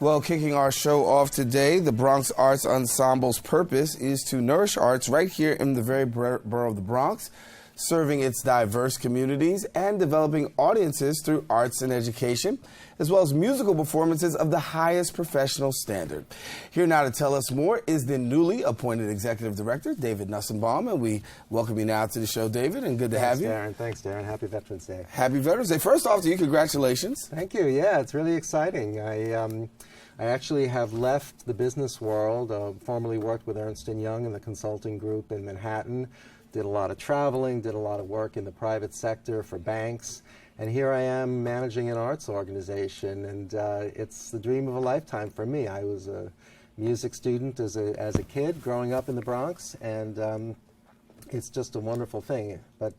Well, kicking our show off today, the Bronx Arts Ensemble's purpose is to nourish arts right here in the very borough of the Bronx, serving its diverse communities and developing audiences through arts and education, as well as musical performances of the highest professional standard. Here now to tell us more is the newly appointed Executive Director, David Nussenbaum, and we welcome you now to the show, David, and good to have you. Thanks, Darren. Happy Veterans Day. Happy Veterans Day. First off to you, congratulations. Thank you. Yeah, it's really exciting. I actually have left the business world, formerly worked with Ernst & Young in the consulting group in Manhattan, did a lot of traveling, did a lot of work in the private sector for banks, and here I am managing an arts organization, and it's the dream of a lifetime for me. I was a music student as a kid growing up in the Bronx, and it's just a wonderful thing. But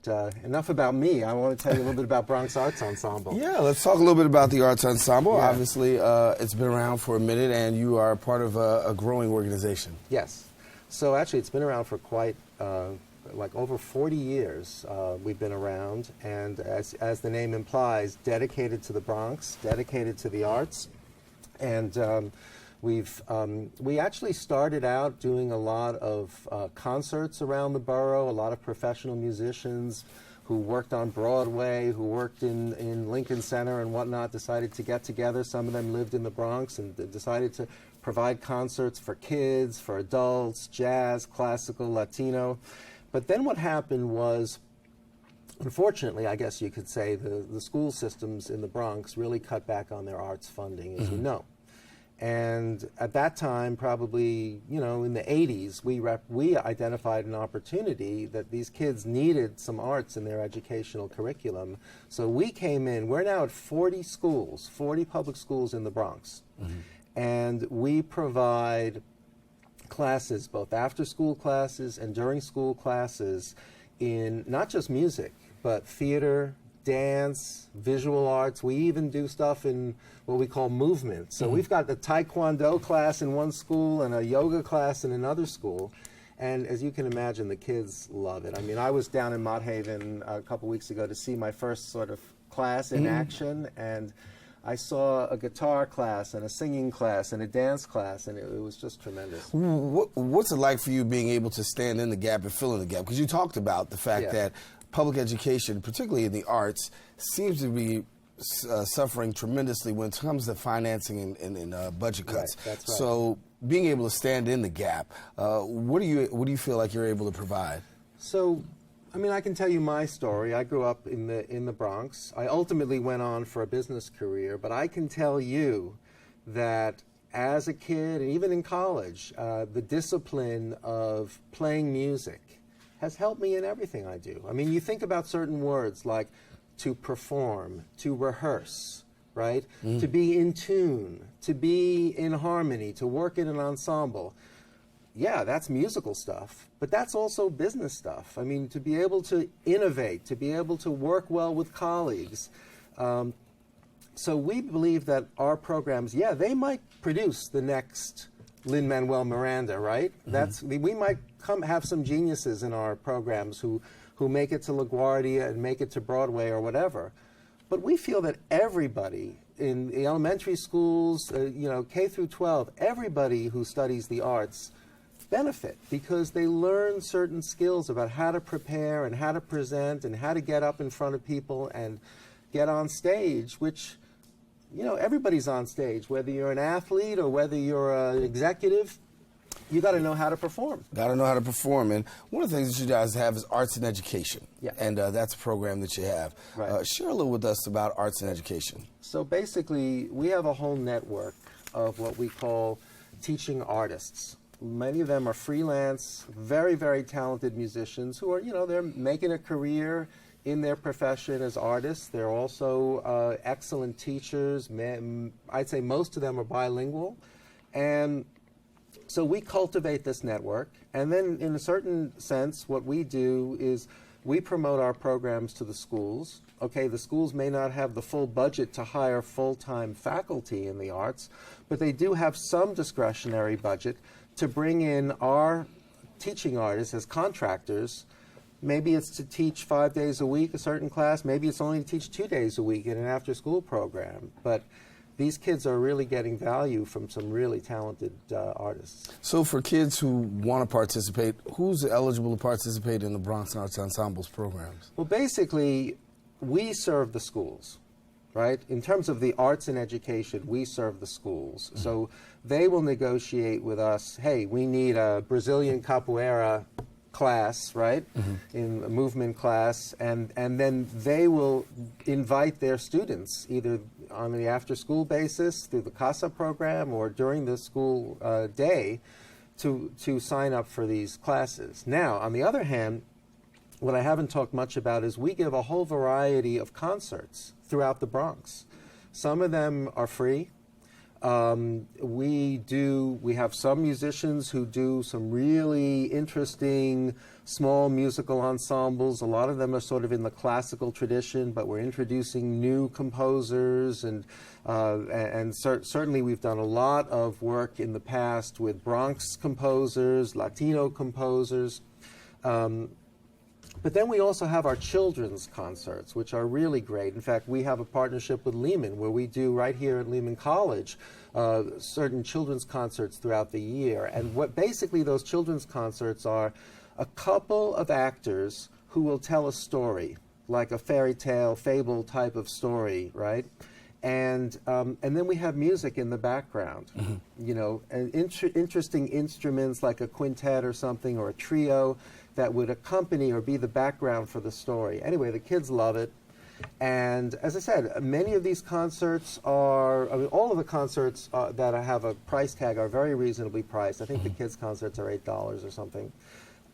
enough about me. I want to tell you a little bit about Bronx Arts Ensemble. Yeah, let's talk a little bit about the Arts Ensemble. Yeah. Obviously, it's been around for a minute, and you are part of a growing organization. Yes. So actually, it's been around for quite like over 40 years. We've been around, and as the name implies, dedicated to the Bronx, dedicated to the arts, and we actually started out doing a lot of concerts around the borough, a lot of professional musicians who worked on Broadway, who worked in Lincoln Center and whatnot, decided to get together. Some of them lived in the Bronx and decided to provide concerts for kids, for adults, jazz, classical, Latino. But then what happened was, unfortunately, I guess you could say, the school systems in the Bronx really cut back on their arts funding, as you know. And at that time, probably, you know, in the 80s, we identified an opportunity that these kids needed some arts in their educational curriculum. So we came in, we're now at 40 schools, 40 public schools in the Bronx. And we provide classes, both after-school classes and during-school classes in not just music, but theater, dance, visual arts. We even do stuff in what we call movement. So we've got the Taekwondo class in one school and a yoga class in another school. And as you can imagine, the kids love it. I mean, I was down in Mott Haven a couple weeks ago to see my first sort of class in action, and I saw a guitar class and a singing class and a dance class, and it was just tremendous. What's it like for you being able to stand in the gap and fill in the gap? Because you talked about the fact that public education, particularly in the arts, seems to be suffering tremendously when it comes to financing and budget cuts. Right, that's right. So being able to stand in the gap, what do you feel like you're able to provide? So, I mean, I can tell you my story. I grew up in the Bronx. I ultimately went on for a business career, but I can tell you that as a kid and even in college, the discipline of playing music has helped me in everything I do. I mean, you think about certain words like to perform, to rehearse, right? To be in tune, to be in harmony, to work in an ensemble. Yeah, that's musical stuff, but that's also business stuff. I mean, to be able to innovate, to be able to work well with colleagues. So we believe that our programs, yeah, they might produce the next Lin-Manuel Miranda, right? We might have some geniuses in our programs who make it to LaGuardia and make it to Broadway or whatever. But we feel that everybody in the elementary schools, you know, K through 12, everybody who studies the arts benefit because they learn certain skills about how to prepare and how to present and how to get up in front of people and get on stage, which, you know, everybody's on stage, whether you're an athlete or whether you're an executive. You got to know how to perform. Got to know how to perform. And one of the things that you guys have is arts and education. Yeah. And that's a program that you have. Right. Share a little with us about arts and education. So basically, we have a whole network of what we call teaching artists. Many of them are freelance, very, very talented musicians who are, you know, they're making a career in their profession as artists. They're also excellent teachers. I'd say most of them are bilingual. And so we cultivate this network, and then in a certain sense, what we do is we promote our programs to the schools. Okay, the schools may not have the full budget to hire full-time faculty in the arts, but they do have some discretionary budget to bring in our teaching artists as contractors. Maybe it's to teach 5 days a week a certain class, maybe it's only to teach 2 days a week in an after-school program, but these kids are really getting value from some really talented artists. So for kids who want to participate, who's eligible to participate in the Bronx Arts Ensembles programs? Well, basically, we serve the schools, right? In terms of the arts and education, we serve the schools. Mm-hmm. So they will negotiate with us, hey, we need a Brazilian capoeira class, right, in a movement class, and then they will invite their students, either on the after-school basis through the CASA program or during the school day, to sign up for these classes. Now, on the other hand, what I haven't talked much about is we give a whole variety of concerts throughout the Bronx. Some of them are free. We have some musicians who do some really interesting small musical ensembles. A lot of them are sort of in the classical tradition, but we're introducing new composers, and certainly we've done a lot of work in the past with Bronx composers, Latino composers. But then we also have our children's concerts, which are really great. In fact, we have a partnership with Lehman, where we do right here at Lehman College certain children's concerts throughout the year. And what basically those children's concerts are, a couple of actors who will tell a story, like a fairy tale, fable type of story, right? And then we have music in the background, you know, and interesting instruments like a quintet or something, or a trio that would accompany or be the background for the story. Anyway, the kids love it. And as I said, many of these concerts are, I mean, all of the concerts that have a price tag are very reasonably priced. I think the kids' concerts are $8 or something.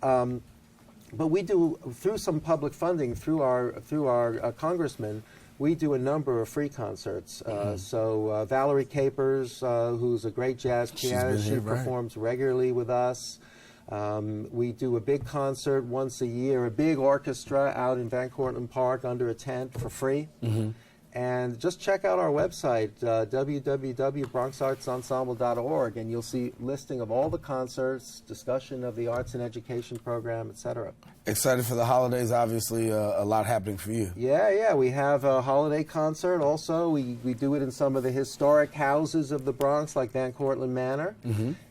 But we do, through some public funding, through our congressman, we do a number of free concerts. So Valerie Capers, who's a great jazz pianist, she performs regularly with us. We do a big concert once a year, a big orchestra out in Van Cortlandt Park under a tent for free. And just check out our website, www.bronxartsensemble.org, and you'll see listing of all the concerts, discussion of the arts and education program, etc. Excited for the holidays, obviously a lot happening for you. Yeah, we have a holiday concert also. We do it in some of the historic houses of the Bronx, like Van Cortlandt Manor,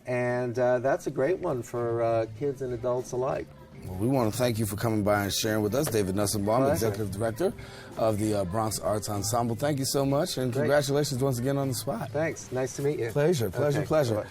and that's a great one for kids and adults alike. Well, we want to thank you for coming by and sharing with us, David Nussenbaum, Executive Director of the Bronx Arts Ensemble. Thank you so much, and congratulations once again on the spot. Thanks. Nice to meet you. Pleasure. Okay. Pleasure.